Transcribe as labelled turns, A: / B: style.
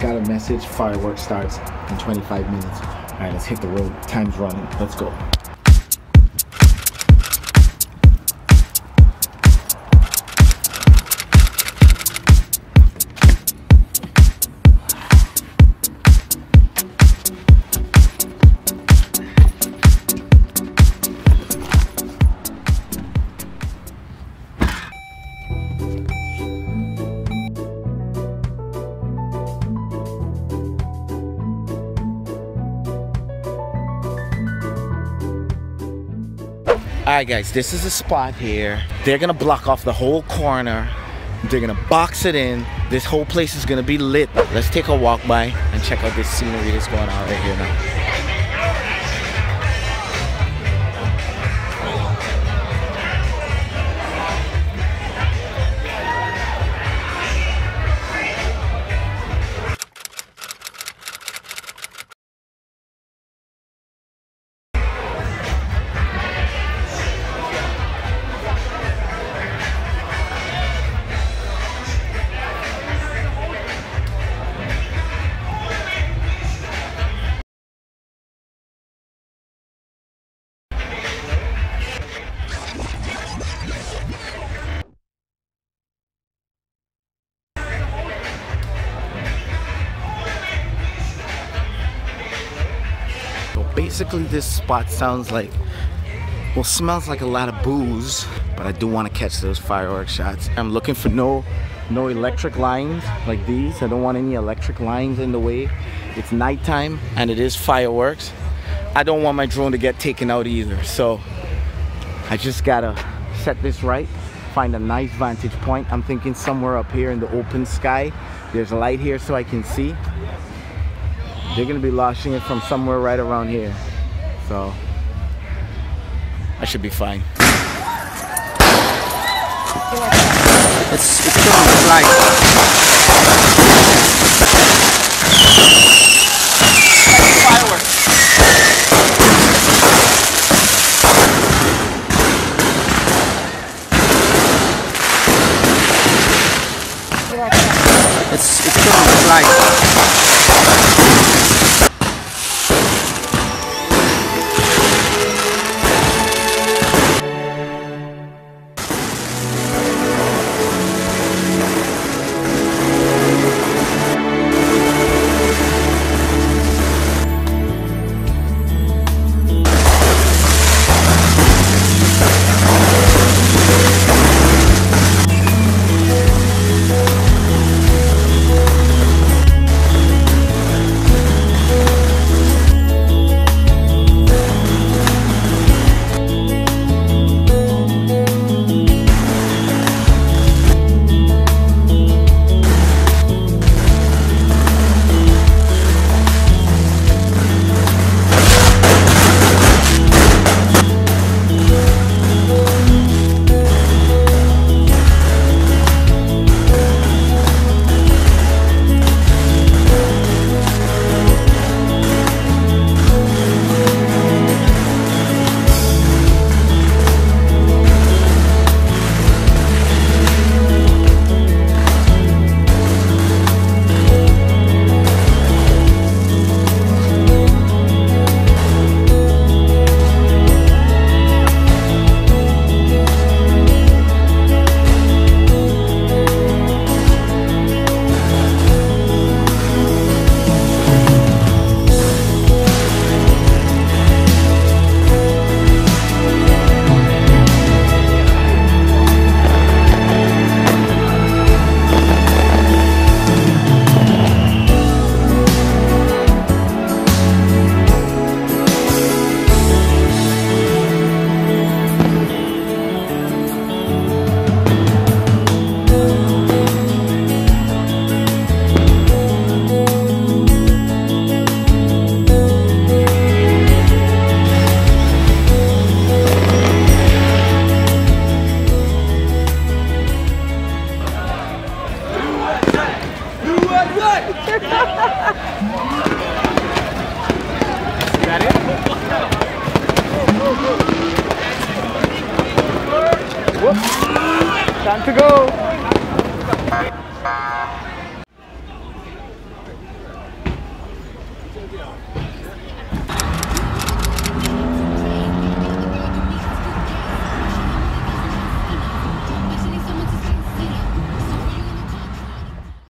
A: got a message, fireworks starts in 25 minutes. All right, let's hit the road. Time's running. Let's go. Alright guys, this is a spot here. They're gonna block off the whole corner. They're gonna box it in. This whole place is gonna be lit. Let's take a walk by and check out this scenery that's going on right here now. Basically this spot sounds like, well, smells like a lot of booze, but I do want to catch those fireworks shots. I'm looking for no electric lines like these. I don't want any electric lines in the way. It's nighttime and it is fireworks. I don't want my drone to get taken out either, so I just gotta set this right, find a nice vantage point. I'm thinking somewhere up here in the open sky. There's a light here so I can see. They're gonna be launching it from somewhere right around here, so I should be fine.
B: It's coming light. Fireworks. It's coming light.
C: Time to go.